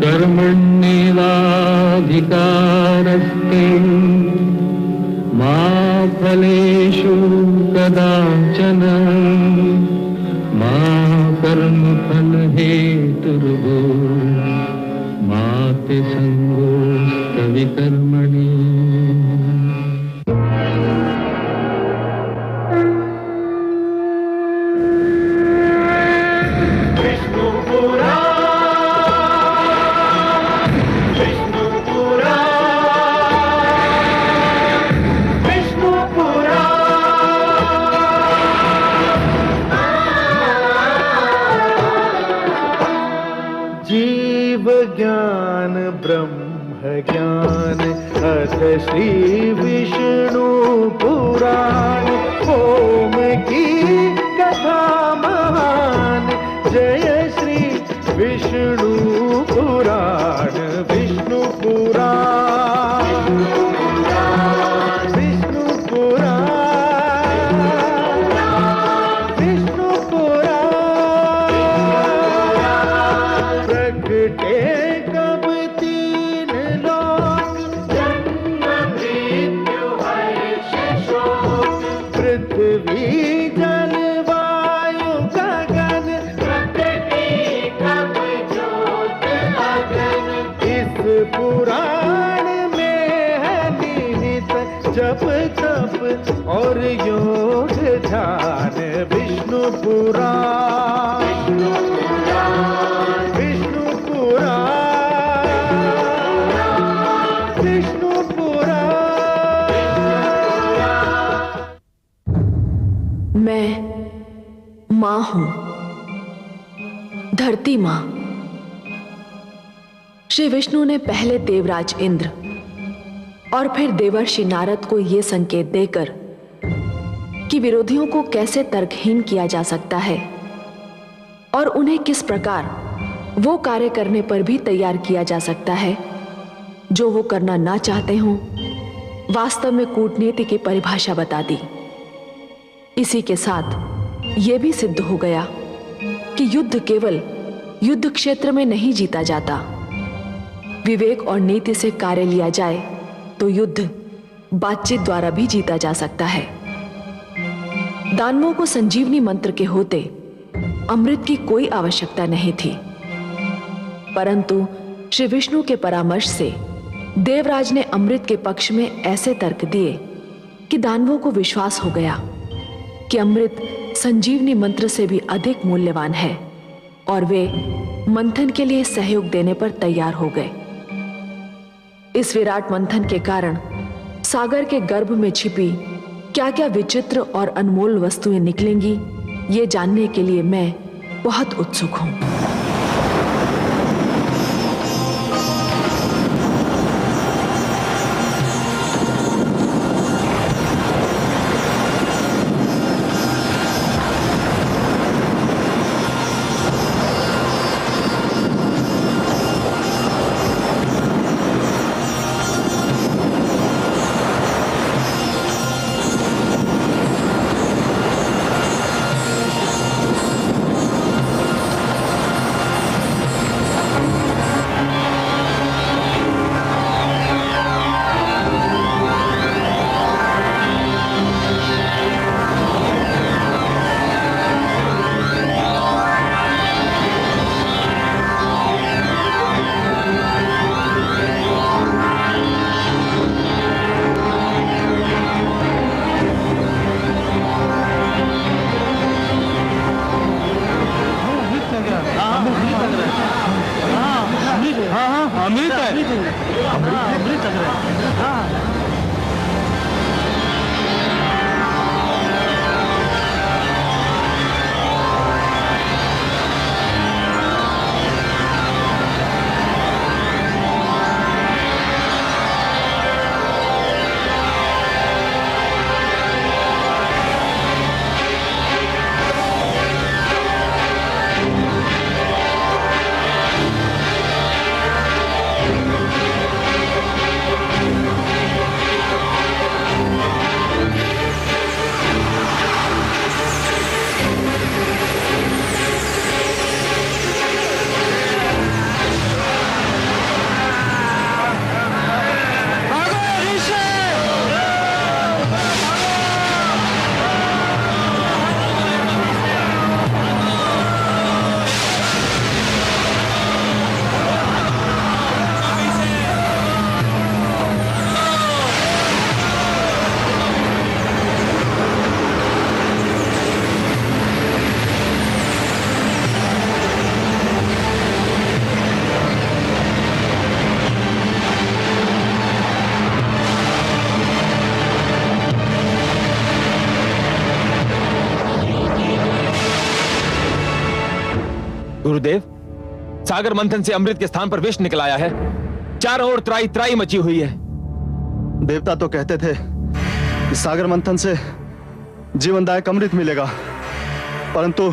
कर्मण्येवाधिकारस्ते मा फलेषु कदाचन मा कर्मफलहेतुर्भो मा ते संगोऽस्तविकर्मणि। जीव ज्ञान ब्रह्म ज्ञान अथ श्री विष्णु पुराण। ओम की कथा महान जय श्री विष्णु पुराण। विष्णु पुराण विष्णु पुराण विष्णु पुराण। प्रगटे कब तीन लोक जन्म मृत्यु हर्ष शोक। पृथ्वी जल वायु गगन प्रकृति कब ज्योत अगन। इस पुराण में है निहित जप तप और योग ध्यान। विष्णु पुराण विष्णु पुराण विष्णु पुराण। मैं मां हूं, धरती मां। श्री विष्णु ने पहले देवराज इंद्र और फिर देवर्षि नारद को यह संकेत देकर कि विरोधियों को कैसे तर्कहीन किया जा सकता है और उन्हें किस प्रकार वो कार्य करने पर भी तैयार किया जा सकता है जो वो करना ना चाहते हों, वास्तव में कूटनीति की परिभाषा बता दी। इसी के साथ यह भी सिद्ध हो गया कि युद्ध केवल युद्ध क्षेत्र में नहीं जीता जाता। विवेक और नीति से कार्य लिया जाए तो युद्ध बातचीत द्वारा भी जीता जा सकता है। दानवों को संजीवनी मंत्र के होते अमृत की कोई आवश्यकता नहीं थी, परंतु श्री विष्णु के परामर्श से देवराज ने अमृत के पक्ष में ऐसे तर्क दिए कि दानवों को विश्वास हो गया कि अमृत संजीवनी मंत्र से भी अधिक मूल्यवान है और वे मंथन के लिए सहयोग देने पर तैयार हो गए। इस विराट मंथन के कारण सागर के गर्भ में छिपी क्या क्या विचित्र और अनमोल वस्तुएं निकलेंगी, ये जानने के लिए मैं बहुत उत्सुक हूं। गुरुदेव, सागर मंथन से अमृत के स्थान पर विष निकल आया है। चारों ओर त्राई त्राई मची हुई है। देवता तो कहते थे कि सागर मंथन से जीवनदायक अमृत मिलेगा, परंतु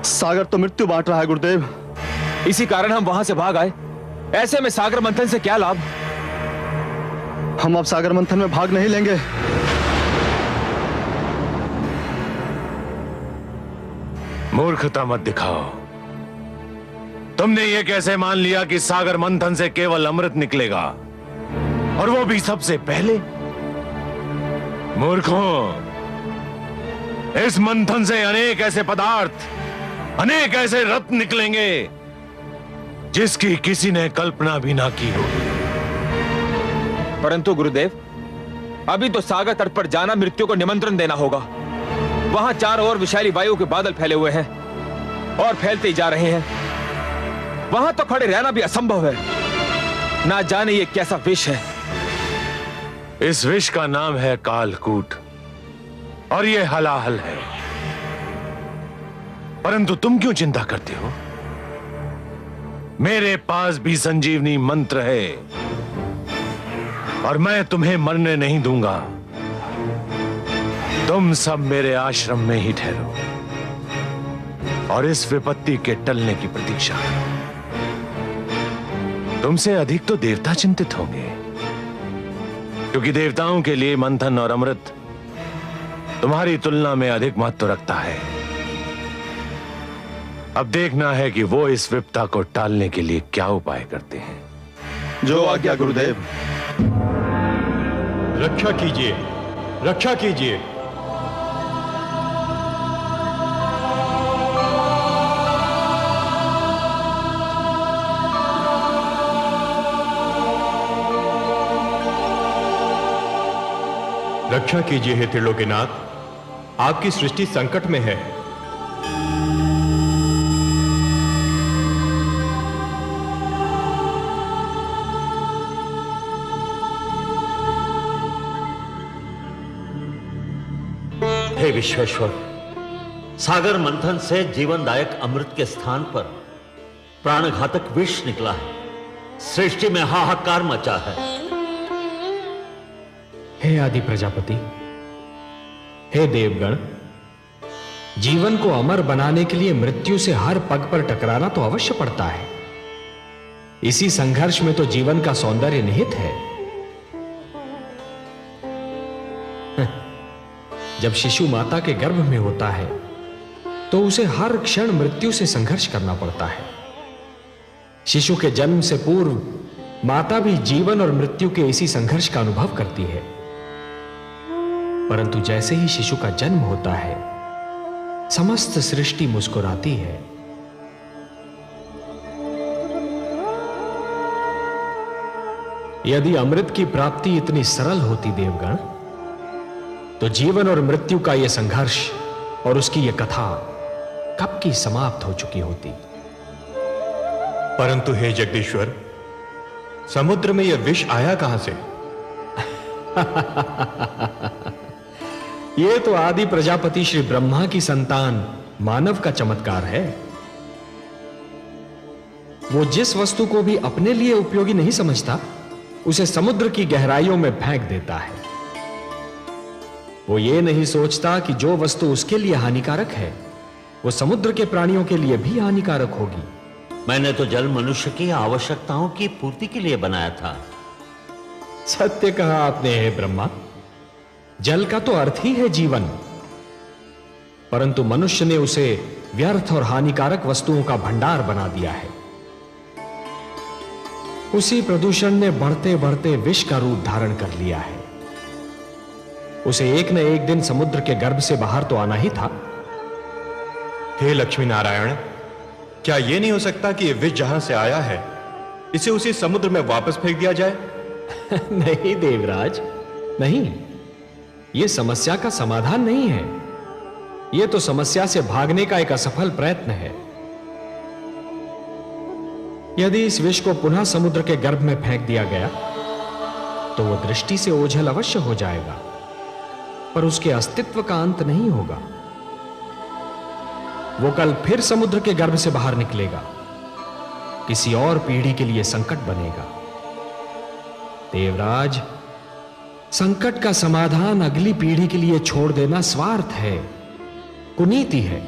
सागर तो मृत्यु बांट रहा है गुरुदेव। इसी कारण हम वहां से भाग आए। ऐसे में सागर मंथन से क्या लाभ? हम अब सागर मंथन में भाग नहीं लेंगे। मूर्खता मत दिखाओ। तुमने ये कैसे मान लिया कि सागर मंथन से केवल अमृत निकलेगा, और वो भी सबसे पहले? मूर्खों, इस मंथन से अनेक ऐसे पदार्थ, अनेक ऐसे रत्न निकलेंगे जिसकी किसी ने कल्पना भी ना की होगी। परंतु गुरुदेव, अभी तो सागर तट पर जाना मृत्यु को निमंत्रण देना होगा। वहां चारों ओर विषैली वायु के बादल फैले हुए हैं और फैलते ही जा रहे हैं। वहां तो खड़े रहना भी असंभव है। ना जाने ये कैसा विष है। इस विष का नाम है कालकूट, और ये हलाहल है। परंतु तुम क्यों चिंता करते हो? मेरे पास भी संजीवनी मंत्र है, और मैं तुम्हें मरने नहीं दूंगा। तुम सब मेरे आश्रम में ही ठहरो और इस विपत्ति के टलने की प्रतीक्षा करो। तुमसे अधिक तो देवता चिंतित होंगे, क्योंकि देवताओं के लिए मंथन और अमृत तुम्हारी तुलना में अधिक महत्व रखता है। अब देखना है कि वो इस विपत्ता को टालने के लिए क्या उपाय करते हैं। जो आज्ञा गुरुदेव। रक्षा कीजिए, रक्षा कीजिए। रक्षा कीजिए हे त्रिलोकीनाथ, आपकी सृष्टि संकट में है। हे विश्वेश्वर, सागर मंथन से जीवनदायक अमृत के स्थान पर प्राणघातक विष निकला है। सृष्टि में हाहाकार मचा है। हे आदि प्रजापति, हे देवगण, जीवन को अमर बनाने के लिए मृत्यु से हर पग पर टकराना तो अवश्य पड़ता है। इसी संघर्ष में तो जीवन का सौंदर्य निहित है। जब शिशु माता के गर्भ में होता है तो उसे हर क्षण मृत्यु से संघर्ष करना पड़ता है। शिशु के जन्म से पूर्व माता भी जीवन और मृत्यु के इसी संघर्ष का अनुभव करती है, परंतु जैसे ही शिशु का जन्म होता है, समस्त सृष्टि मुस्कुराती है। यदि अमृत की प्राप्ति इतनी सरल होती देवगण, तो जीवन और मृत्यु का यह संघर्ष और उसकी यह कथा कब की समाप्त हो चुकी होती। परंतु हे जगदीश्वर, समुद्र में यह विष आया कहां से? यह तो आदि प्रजापति श्री ब्रह्मा की संतान मानव का चमत्कार है। वो जिस वस्तु को भी अपने लिए उपयोगी नहीं समझता, उसे समुद्र की गहराइयों में फेंक देता है। वो ये नहीं सोचता कि जो वस्तु उसके लिए हानिकारक है, वो समुद्र के प्राणियों के लिए भी हानिकारक होगी। मैंने तो जल मनुष्य की आवश्यकताओं की पूर्ति के लिए बनाया था। सत्य कहा आपने हे ब्रह्मा। जल का तो अर्थ ही है जीवन, परंतु मनुष्य ने उसे व्यर्थ और हानिकारक वस्तुओं का भंडार बना दिया है। उसी प्रदूषण ने बढ़ते बढ़ते विष का रूप धारण कर लिया है। उसे एक न एक दिन समुद्र के गर्भ से बाहर तो आना ही था। हे लक्ष्मी नारायण, क्या यह नहीं हो सकता कि यह विष जहां से आया है, इसे उसी समुद्र में वापस फेंक दिया जाए? नहीं देवराज, नहीं। यह समस्या का समाधान नहीं है। यह तो समस्या से भागने का एक असफल प्रयत्न है। यदि इस विष को पुनः समुद्र के गर्भ में फेंक दिया गया तो वह दृष्टि से ओझल अवश्य हो जाएगा, पर उसके अस्तित्व का अंत नहीं होगा। वो कल फिर समुद्र के गर्भ से बाहर निकलेगा, किसी और पीढ़ी के लिए संकट बनेगा। देवराज, संकट का समाधान अगली पीढ़ी के लिए छोड़ देना स्वार्थ है, कुनीति है।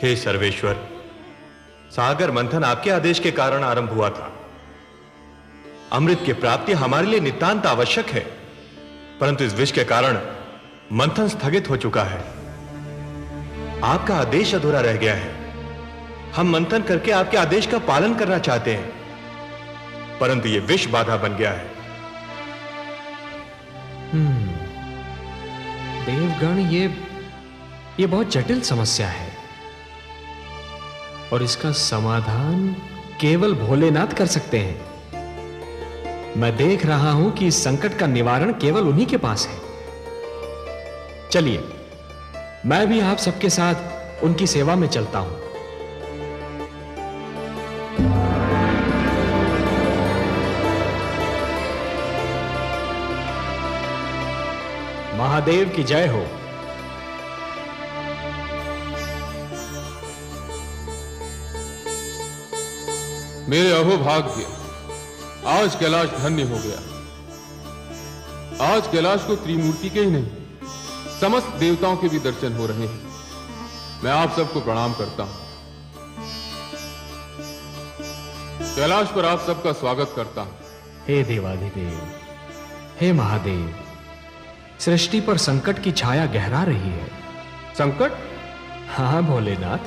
हे सर्वेश्वर, सागर मंथन आपके आदेश के कारण आरंभ हुआ था। अमृत की प्राप्ति हमारे लिए नितांत आवश्यक है, परंतु इस विष के कारण मंथन स्थगित हो चुका है। आपका आदेश अधूरा रह गया है। हम मंथन करके आपके आदेश का पालन करना चाहते हैं, परंतु यह विष बाधा बन गया है। देवगण, ये बहुत जटिल समस्या है और इसका समाधान केवल भोलेनाथ कर सकते हैं। मैं देख रहा हूं कि इस संकट का निवारण केवल उन्हीं के पास है। चलिए, मैं भी आप सबके साथ उनकी सेवा में चलता हूं। महादेव की जय हो। मेरे अहोभाग्य, आज कैलाश धन्य हो गया। आज कैलाश को त्रिमूर्ति के ही नहीं, समस्त देवताओं के भी दर्शन हो रहे हैं। मैं आप सबको प्रणाम करता हूं। कैलाश पर आप सबका स्वागत करता हूं। हे देवाधिदेव, हे महादेव, सृष्टि पर संकट की छाया गहरा रही है। संकट? हाँ भोलेनाथ,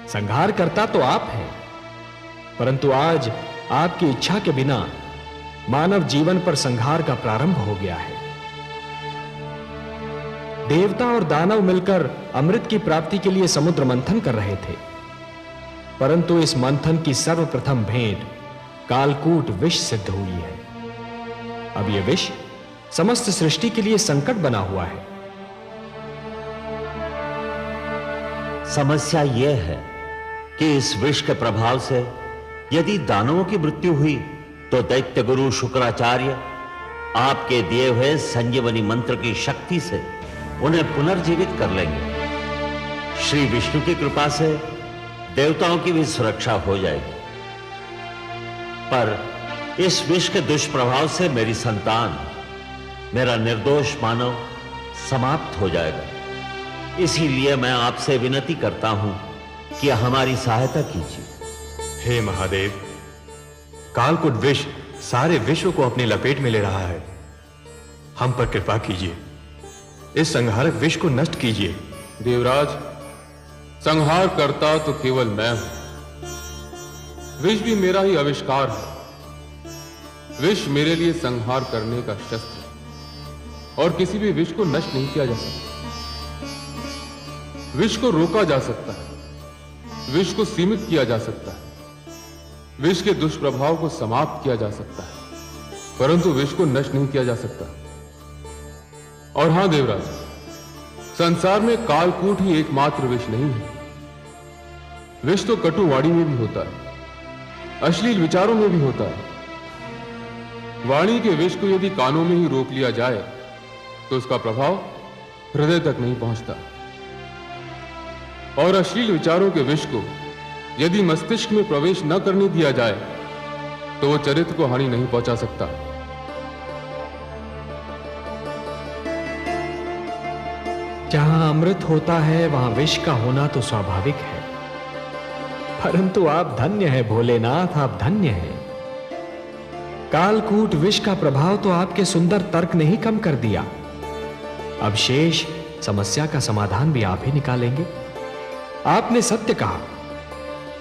संहार करता तो आप हैं, परंतु आज आपकी इच्छा के बिना मानव जीवन पर संहार का प्रारंभ हो गया है। देवता और दानव मिलकर अमृत की प्राप्ति के लिए समुद्र मंथन कर रहे थे, परंतु इस मंथन की सर्वप्रथम भेंट कालकूट विष सिद्ध हुई है। अब यह विष समस्त सृष्टि के लिए संकट बना हुआ है। समस्या यह है कि इस विष के प्रभाव से यदि दानवों की मृत्यु हुई तो दैत्य गुरु शुक्राचार्य आपके दिए हुए संजीवनी मंत्र की शक्ति से उन्हें पुनर्जीवित कर लेंगे। श्री विष्णु की कृपा से देवताओं की भी सुरक्षा हो जाएगी, पर इस विष के दुष्प्रभाव से मेरी संतान, मेरा निर्दोष मानव समाप्त हो जाएगा। इसीलिए मैं आपसे विनती करता हूं कि हमारी सहायता कीजिए। हे महादेव, कालकूट विष सारे विश्व को अपनी लपेट में ले रहा है। हम पर कृपा कीजिए, इस संहारक विष को नष्ट कीजिए। देवराज, संहार करता तो केवल मैं हूं। विष भी मेरा ही आविष्कार है। विष मेरे लिए संहार करने का शस्त्र है और किसी भी विष को नष्ट नहीं किया जा सकता। विष को रोका जा सकता है, विष को सीमित किया जा सकता है, विष के दुष्प्रभाव को समाप्त किया जा सकता है, परंतु विष को नष्ट नहीं किया जा सकता। और हां देवराज, संसार में कालकूट ही एकमात्र विष नहीं है। विष तो कटु वाणी में भी होता है, अश्लील विचारों में भी होता है। वाणी के विष को यदि कानों में ही रोक लिया जाए तो उसका प्रभाव हृदय तक नहीं पहुंचता, और अश्लील विचारों के विष को यदि मस्तिष्क में प्रवेश न करने दिया जाए तो वो चरित्र को हानि नहीं पहुंचा सकता। जहां अमृत होता है वहां विष का होना तो स्वाभाविक है, परंतु आप धन्य हैं भोलेनाथ, आप धन्य हैं। कालकूट विष का प्रभाव तो आपके सुंदर तर्क ने ही कम कर दिया। अब शेष समस्या का समाधान भी आप ही निकालेंगे। आपने सत्य कहा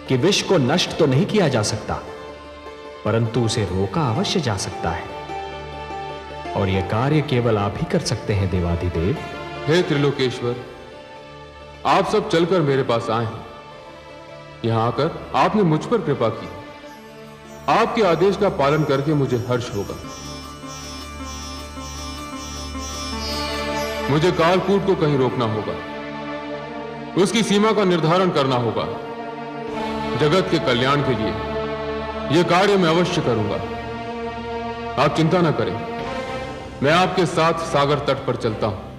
कि विष को नष्ट तो नहीं किया जा सकता, परंतु उसे रोका अवश्य जा सकता है, और यह कार्य केवल आप ही कर सकते हैं देवाधिदेव। हे त्रिलोकेश्वर, आप सब चलकर मेरे पास आए हैं। यहां आकर आपने मुझ पर कृपा की। आपके आदेश का पालन करके मुझे हर्ष होगा। मुझे कालकूट को कहीं रोकना होगा, उसकी सीमा का निर्धारण करना होगा। जगत के कल्याण के लिए यह कार्य मैं अवश्य करूंगा। आप चिंता न करें, मैं आपके साथ सागर तट पर चलता हूं।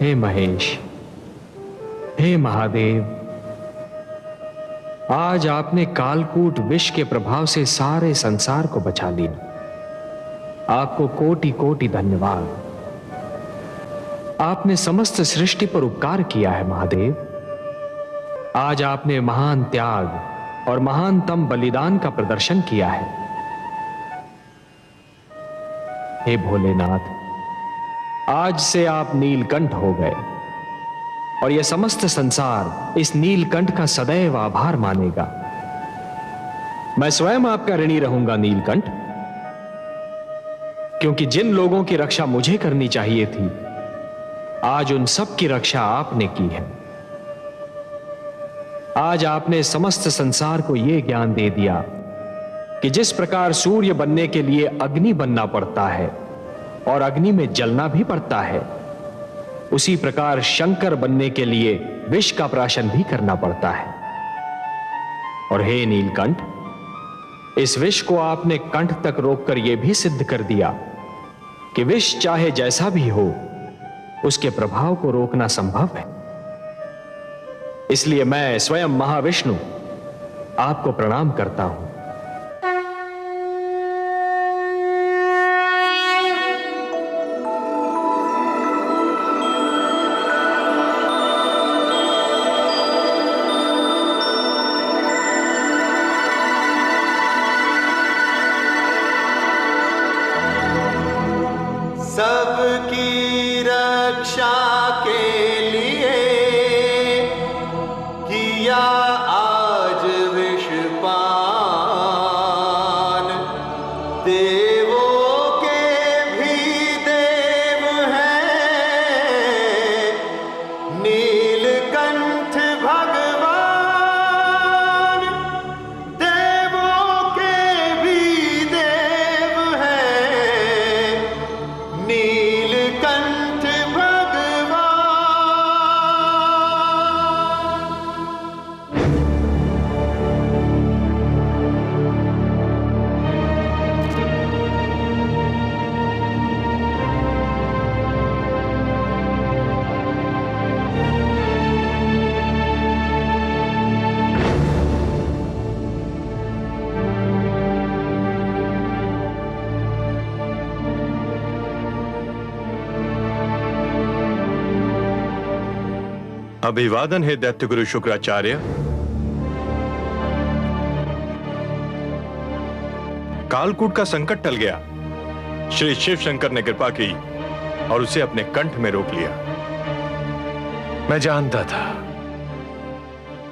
हे महेश, हे महादेव, आज आपने कालकूट विष के प्रभाव से सारे संसार को बचा लिया। आपको कोटि कोटि धन्यवाद। आपने समस्त सृष्टि पर उपकार किया है महादेव। आज आपने महान त्याग और महानतम बलिदान का प्रदर्शन किया है। हे भोलेनाथ, आज से आप नीलकंठ हो गए और यह समस्त संसार इस नीलकंठ का सदैव आभार मानेगा। मैं स्वयं आपका ऋणी रहूंगा नीलकंठ, क्योंकि जिन लोगों की रक्षा मुझे करनी चाहिए थी, आज उन सब की रक्षा आपने की है। आज आपने समस्त संसार को यह ज्ञान दे दिया कि जिस प्रकार सूर्य बनने के लिए अग्नि बनना पड़ता है और अग्नि में जलना भी पड़ता है, उसी प्रकार शंकर बनने के लिए विष का प्राशन भी करना पड़ता है। और हे नीलकंठ, इस विष को आपने कंठ तक रोककर यह भी सिद्ध कर दिया कि विष चाहे जैसा भी हो, उसके प्रभाव को रोकना संभव है। इसलिए मैं स्वयं महाविष्णु आपको प्रणाम करता हूं। सबकी रक्षा के लिए किया आज विषपान। देवों के भी देव हैं नीलकंठ भगवान। देवों के भी देव हैं नीलकंठ भगवान। अभिवादन है दैत्य गुरु शुक्राचार्य। कालकूट का संकट टल गया। श्री शिव शंकर ने कृपा की और उसे अपने कंठ में रोक लिया। मैं जानता था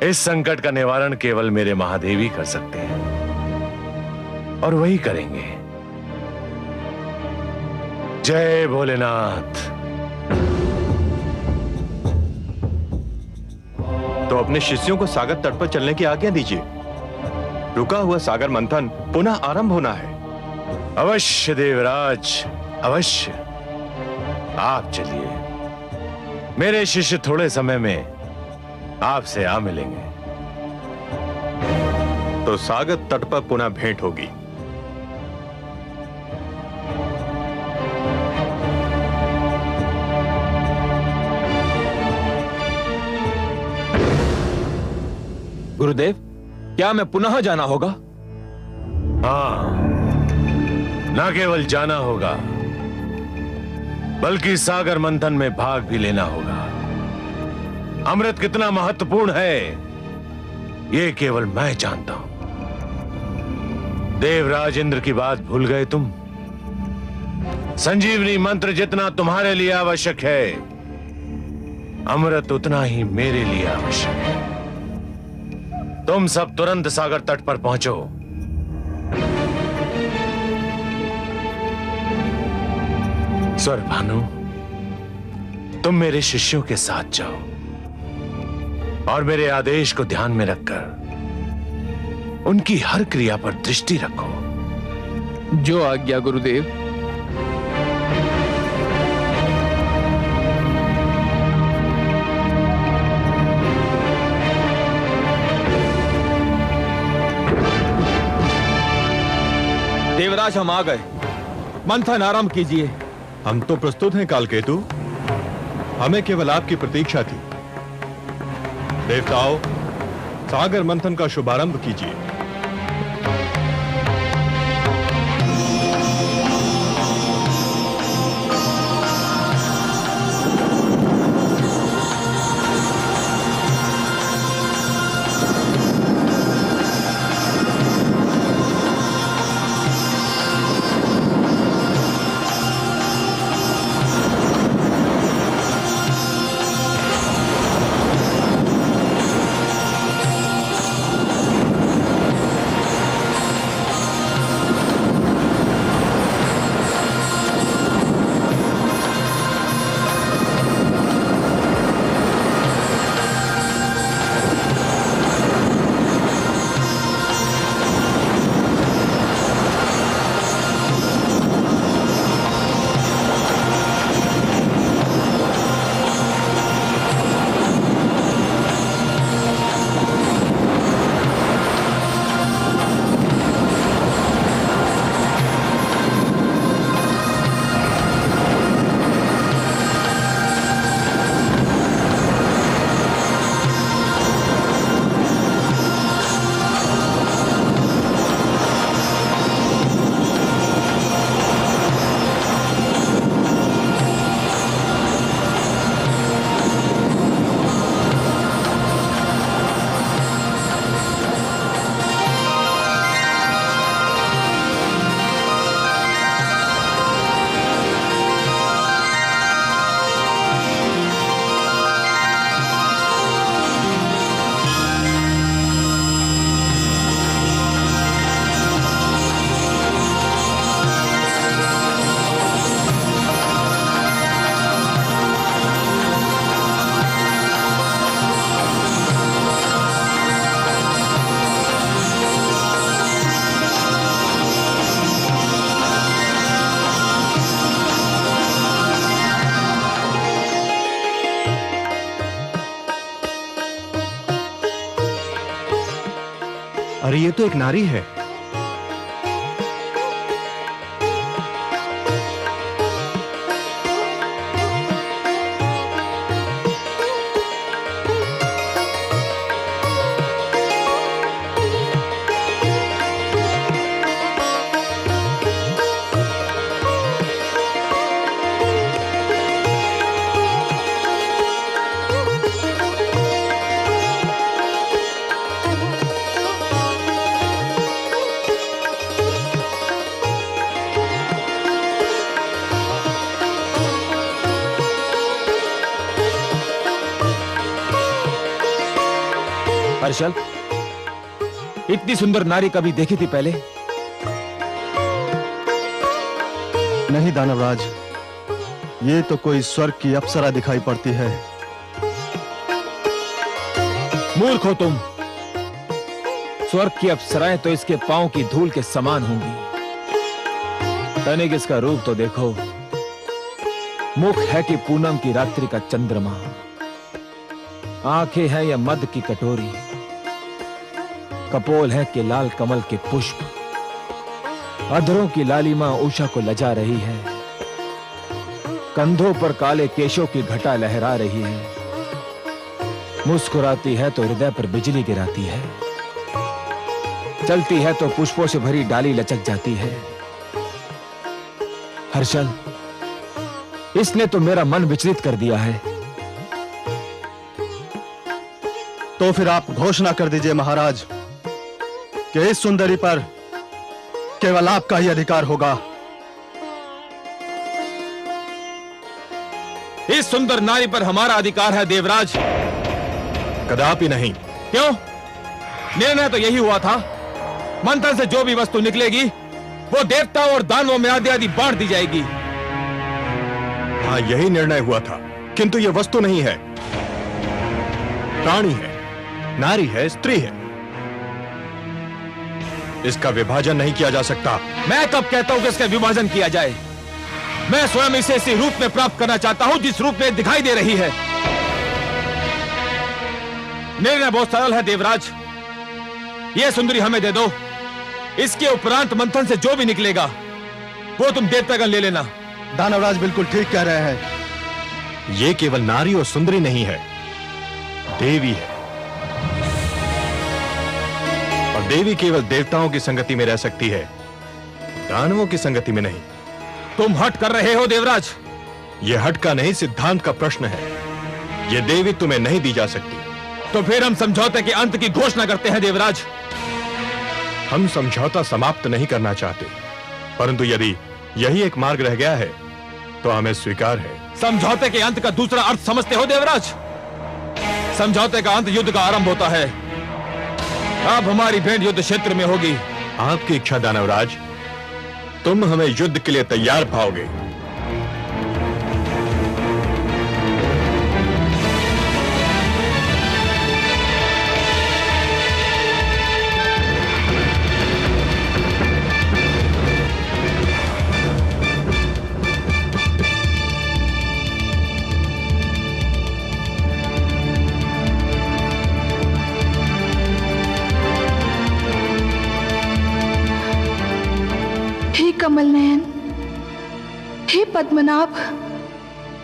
इस संकट का निवारण केवल मेरे महादेव ही कर सकते हैं, और वही करेंगे। जय भोलेनाथ। तो अपने शिष्यों को सागर तट पर चलने की आज्ञा दीजिए। रुका हुआ सागर मंथन पुनः आरंभ होना है। अवश्य देवराज, अवश्य। आप चलिए, मेरे शिष्य थोड़े समय में आपसे आ मिलेंगे। तो सागर तट पर पुनः भेंट होगी। गुरुदेव, क्या मैं पुनः जाना होगा? हाँ, न केवल जाना होगा बल्कि सागर मंथन में भाग भी लेना होगा। अमृत कितना महत्वपूर्ण है यह केवल मैं जानता हूं। देवराज इंद्र की बात भूल गए तुम? संजीवनी मंत्र जितना तुम्हारे लिए आवश्यक है, अमृत उतना ही मेरे लिए आवश्यक है। तुम सब तुरंत सागर तट पर पहुंचो। स्वर भानु, तुम मेरे शिष्यों के साथ जाओ और मेरे आदेश को ध्यान में रखकर उनकी हर क्रिया पर दृष्टि रखो। जो आज्ञा गुरुदेव। देवराज, हम आ गए। मंथन आरंभ कीजिए। हम तो प्रस्तुत हैं कालकेतु। हमें केवल आपकी प्रतीक्षा थी। देवताओं, सागर मंथन का शुभारंभ कीजिए। अरे ये तो एक नारी है। हर्षल, इतनी सुंदर नारी कभी देखी थी पहले? नहीं दानवराज, ये तो कोई स्वर्ग की अप्सरा दिखाई पड़ती है। मूर्ख हो तुम। स्वर्ग की अप्सराएं तो इसके पांव की धूल के समान होंगी। तनिक इसका रूप तो देखो। मुख है कि पूनम की रात्रि का चंद्रमा, आंखें हैं या मद की कटोरी, कपोल है कि लाल कमल के पुष्प, अधरों की लालिमा उषा को लजा रही है, कंधों पर काले केशों की घटा लहरा रही है, मुस्कुराती है तो हृदय पर बिजली गिराती है, चलती है तो पुष्पों से भरी डाली लचक जाती है। हर्षल, इसने तो मेरा मन विचलित कर दिया है। तो फिर आप घोषणा कर दीजिए महाराज कि इस सुंदरी पर केवल आपका ही अधिकार होगा। इस सुंदर नारी पर हमारा अधिकार है देवराज। कदापि नहीं। क्यों? निर्णय तो यही हुआ था, मंथन से जो भी वस्तु निकलेगी वो देवताओं और दानवों में आदि आदि बांट दी जाएगी। हाँ, यही निर्णय हुआ था, किंतु यह वस्तु नहीं है, प्राणी है, नारी है, स्त्री है। इसका विभाजन नहीं किया जा सकता। मैं कब कहता हूं कि इसका विभाजन किया जाए? मैं स्वयं इसे इसी रूप में प्राप्त करना चाहता हूं जिस रूप में दिखाई दे रही है। निर्णय बहुत सरल है देवराज, यह सुंदरी हमें दे दो। इसके उपरांत मंथन से जो भी निकलेगा वो तुम देवतागण ले लेना। दानवराज बिल्कुल ठीक कह रहे हैं। ये केवल नारी और सुंदरी नहीं है, देवी है। और देवी केवल देवताओं की संगति में रह सकती है, दानवों की संगति में नहीं। तुम हट कर रहे हो देवराज। यह हट का नहीं, सिद्धांत का प्रश्न है। यह देवी तुम्हें नहीं दी जा सकती। तो फिर हम समझौते के अंत की घोषणा करते हैं देवराज। हम समझौता समाप्त नहीं करना चाहते, परंतु यदि यही एक मार्ग रह गया है तो हमें स्वीकार है। समझौते के अंत का दूसरा अर्थ समझते हो देवराज? समझौते का अंत युद्ध का आरंभ होता है। अब हमारी भेंट युद्ध क्षेत्र में होगी। आपकी इच्छा दानवराज, तुम हमें युद्ध के लिए तैयार पाओगे। कमल नयन, हे पद्मनाभ,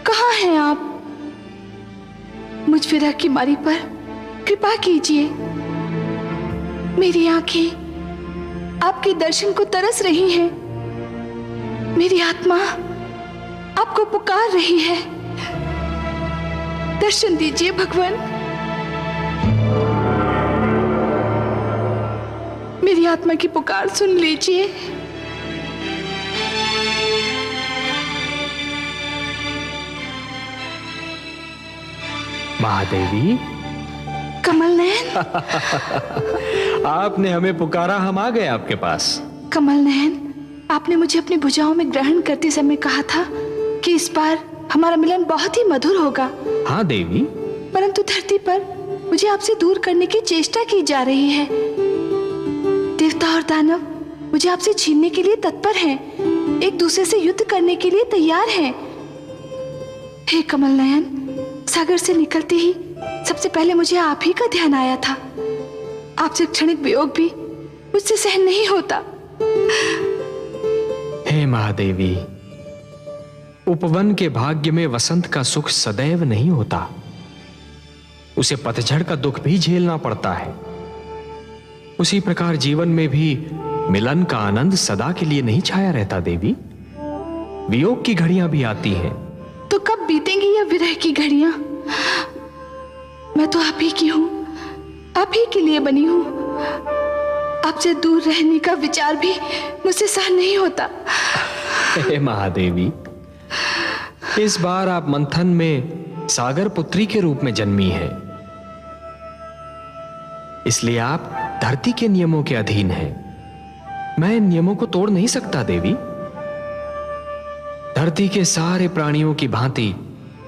कहाँ हैं आप? मुझ विरह की मारी पर कृपा कीजिए। मेरी आंखें आपके दर्शन को तरस रही हैं। मेरी आत्मा आपको पुकार रही है। दर्शन दीजिए भगवान। मेरी आत्मा की पुकार सुन लीजिए। महादेवी, कमल नयन, आपने हमें पुकारा, हम आ गए आपके पास। कमल नयन, आपने मुझे अपनी भुजाओं में ग्रहण करते समय कहा था कि इस बार हमारा मिलन बहुत ही मधुर होगा। हाँ देवी, परंतु धरती पर मुझे आपसे दूर करने की चेष्टा की जा रही है। देवता और दानव मुझे आपसे छीनने के लिए तत्पर हैं, एक दूसरे से युद्ध करने के लिए तैयार हैं। हे कमल नयन, सागर से निकलते ही सबसे पहले मुझे आप ही का ध्यान आया था। आपसे क्षणिक वियोग भी मुझसे सहन नहीं होता। हे महादेवी, उपवन के भाग्य में वसंत का सुख सदैव नहीं होता, उसे पतझड़ का दुख भी झेलना पड़ता है। उसी प्रकार जीवन में भी मिलन का आनंद सदा के लिए नहीं छाया रहता देवी, वियोग की घड़ियां भी आती हैं। तो कब बीतेंगी यह विरह की घड़ियां? मैं तो आप ही की हूं, आप ही के लिए बनी हूं। आपसे दूर रहने का विचार भी मुझसे सहन नहीं होता। हे महादेवी, इस बार आप मंथन में सागर पुत्री के रूप में जन्मी हैं, इसलिए आप धरती के नियमों के अधीन हैं। मैं इन नियमों को तोड़ नहीं सकता देवी। धरती के सारे प्राणियों की भांति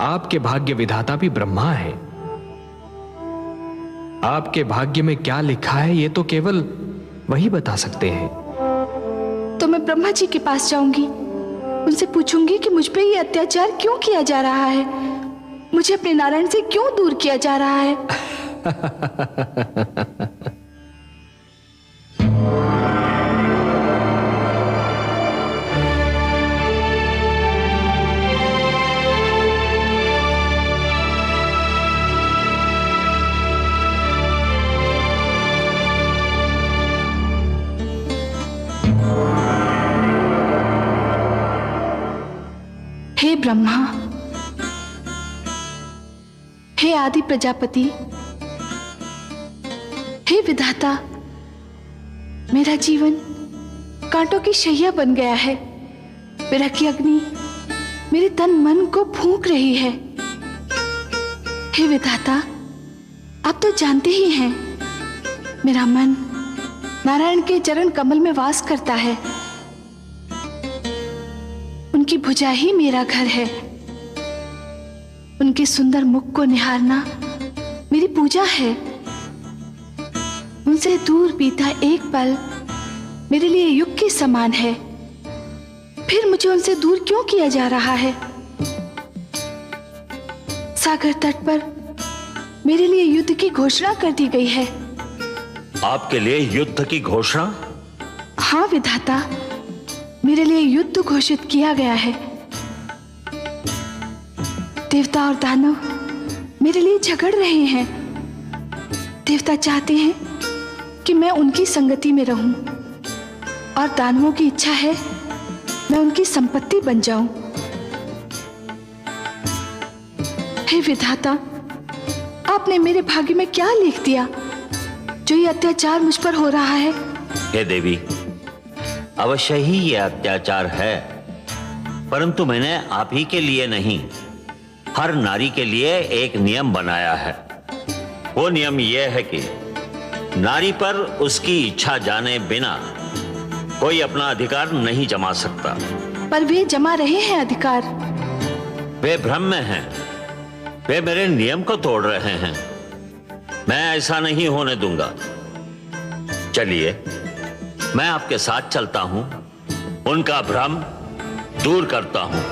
आपके भाग्य विधाता भी ब्रह्मा है। आपके भाग्य में क्या लिखा है ये तो केवल वही बता सकते हैं। तो मैं ब्रह्मा जी के पास जाऊंगी, उनसे पूछूंगी कि मुझ पे ये अत्याचार क्यों किया जा रहा है, मुझे अपने नारायण से क्यों दूर किया जा रहा है। हे ब्रह्मा, हे आदि प्रजापति, हे विधाता, मेरा जीवन कांटों की शैया बन गया है। विरह की अग्नि मेरे तन मन को फूंक रही है। हे विधाता, आप तो जानते ही हैं, मेरा मन नारायण के चरण कमल में वास करता है। उनकी भुजा ही मेरा घर है। उनके सुंदर मुख को निहारना मेरी पूजा है। उनसे दूर बीता एक पल मेरे लिए युग के समान है। फिर मुझे उनसे दूर क्यों किया जा रहा है? सागर तट पर मेरे लिए युद्ध की घोषणा कर दी गई है। आपके लिए युद्ध की घोषणा? हाँ विधाता, मेरे लिए युद्ध घोषित किया गया है। देवता और दानव मेरे लिए झगड़ रहे हैं। देवता चाहते हैं कि मैं उनकी संगति में रहूं और दानवों की इच्छा है मैं उनकी संपत्ति बन जाऊं। हे विधाता, आपने मेरे भाग्य में क्या लिख दिया जो ये अत्याचार मुझ पर हो रहा है? हे देवी, अवश्य ही ये अत्याचार है, परंतु मैंने आप ही के लिए नहीं, हर नारी के लिए एक नियम बनाया है। वो नियम यह है कि नारी पर उसकी इच्छा जाने बिना कोई अपना अधिकार नहीं जमा सकता। पर वे जमा रहे हैं अधिकार। वे भ्रम में हैं, वे मेरे नियम को तोड़ रहे हैं। मैं ऐसा नहीं होने दूंगा। चलिए, मैं आपके साथ चलता हूं, उनका भ्रम दूर करता हूं।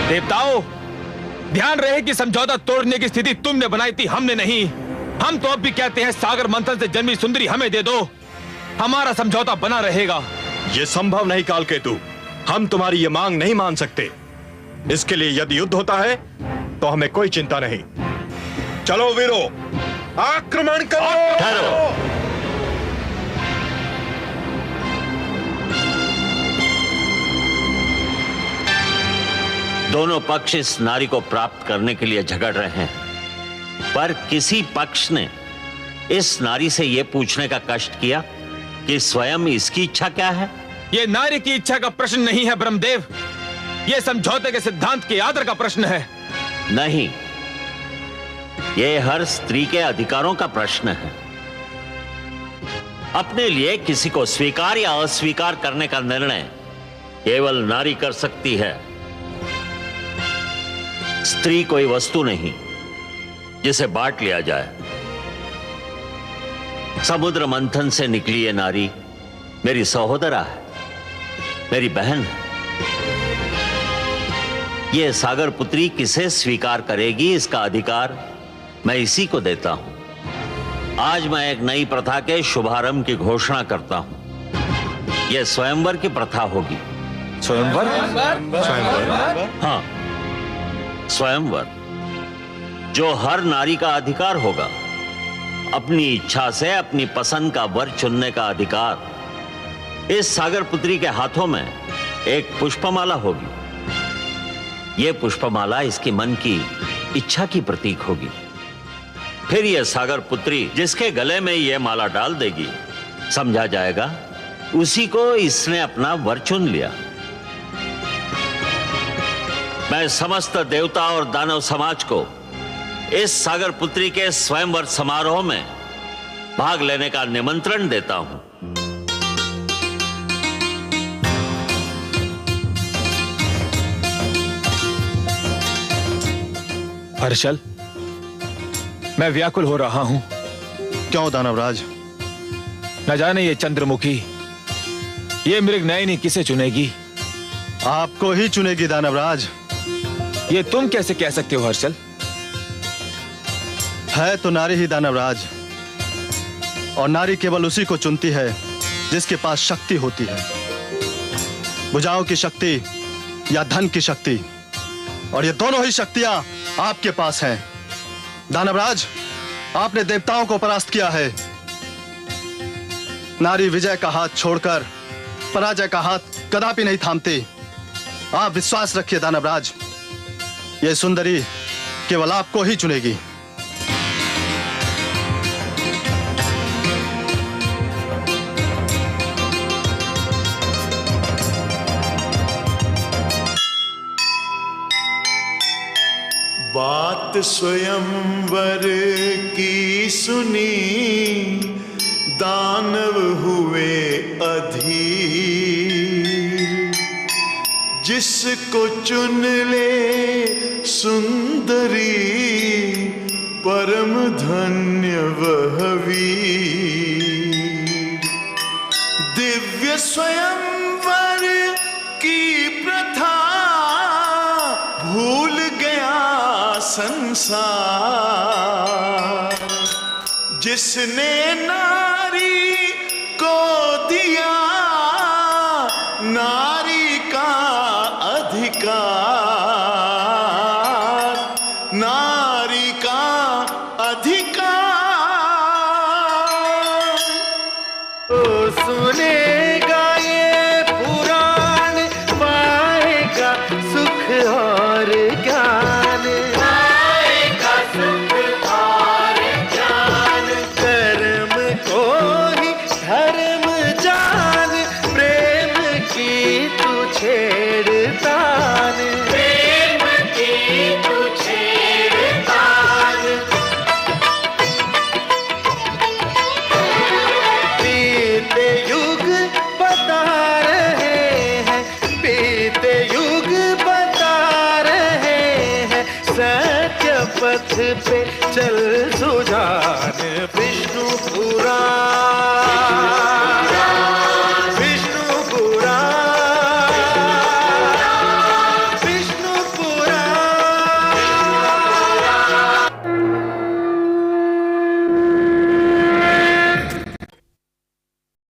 देवताओं, ध्यान रहे कि समझौता तोड़ने की स्थिति तुमने बनाई थी, हमने नहीं। हम तो अब भी कहते हैं सागर मंथन से जन्मी सुंदरी हमें दे दो, हमारा समझौता बना रहेगा। यह संभव नहीं कालकेतु, हम तुम्हारी ये मांग नहीं मान सकते। इसके लिए यदि युद्ध होता है तो हमें कोई चिंता नहीं। चलो वीरो, आक्रमण करो। ठहरो। दोनों पक्ष इस नारी को प्राप्त करने के लिए झगड़ रहे हैं, पर किसी पक्ष ने इस नारी से यह पूछने का कष्ट किया कि स्वयं इसकी इच्छा क्या है? यह नारी की इच्छा का प्रश्न नहीं है ब्रह्मदेव, यह समझौते के सिद्धांत के आदर का प्रश्न है। नहीं, यह हर स्त्री के अधिकारों का प्रश्न है। अपने लिए किसी को स्वीकार या अस्वीकार करने का निर्णय केवल नारी कर सकती है। स्त्री कोई वस्तु नहीं जिसे बांट लिया जाए। समुद्र मंथन से निकली ये नारी मेरी सहोदरा है, मेरी बहन है। ये सागर पुत्री किसे स्वीकार करेगी, इसका अधिकार मैं इसी को देता हूं। आज मैं एक नई प्रथा के शुभारंभ की घोषणा करता हूं। यह स्वयंवर की प्रथा होगी। स्वयंवर? हाँ, स्वयंवर, जो हर नारी का अधिकार होगा। अपनी इच्छा से अपनी पसंद का वर चुनने का अधिकार। इस सागर पुत्री के हाथों में एक पुष्पमाला होगी। यह पुष्पमाला इसके मन की इच्छा की प्रतीक होगी। फिर यह सागर पुत्री जिसके गले में यह माला डाल देगी, समझा जाएगा उसी को इसने अपना वर चुन लिया। मैं समस्त देवता और दानव समाज को इस सागर पुत्री के स्वयंवर समारोह में भाग लेने का निमंत्रण देता हूं। हर्षल, मैं व्याकुल हो रहा हूं। क्यों दानवराज? न जाने ये चंद्रमुखी, ये मृगनयनी किसे चुनेगी? आपको ही चुनेगी दानवराज। ये तुम कैसे कह सकते हो हर्षल? है तो नारी ही दानवराज, और नारी केवल उसी को चुनती है जिसके पास शक्ति होती है। भुजाओं की शक्ति या धन की शक्ति, और ये दोनों ही शक्तियां आपके पास हैं। दानवराज, आपने देवताओं को परास्त किया है। नारी विजय का हाथ छोड़कर पराजय का हाथ कदापि नहीं थामती। आप विश्वास रखिए दानवराज, यह सुंदरी केवल आपको ही चुनेगी। बात स्वयंवर की सुनी, दानव हुए अधीर। जिसको चुन ले सुंदरी, परम धन्य वह वीर। दिव्य स्वयंवर की प्रथा भूल गया संसार। जिसने नारी को दिया रथ पे चल सुजान, विष्णु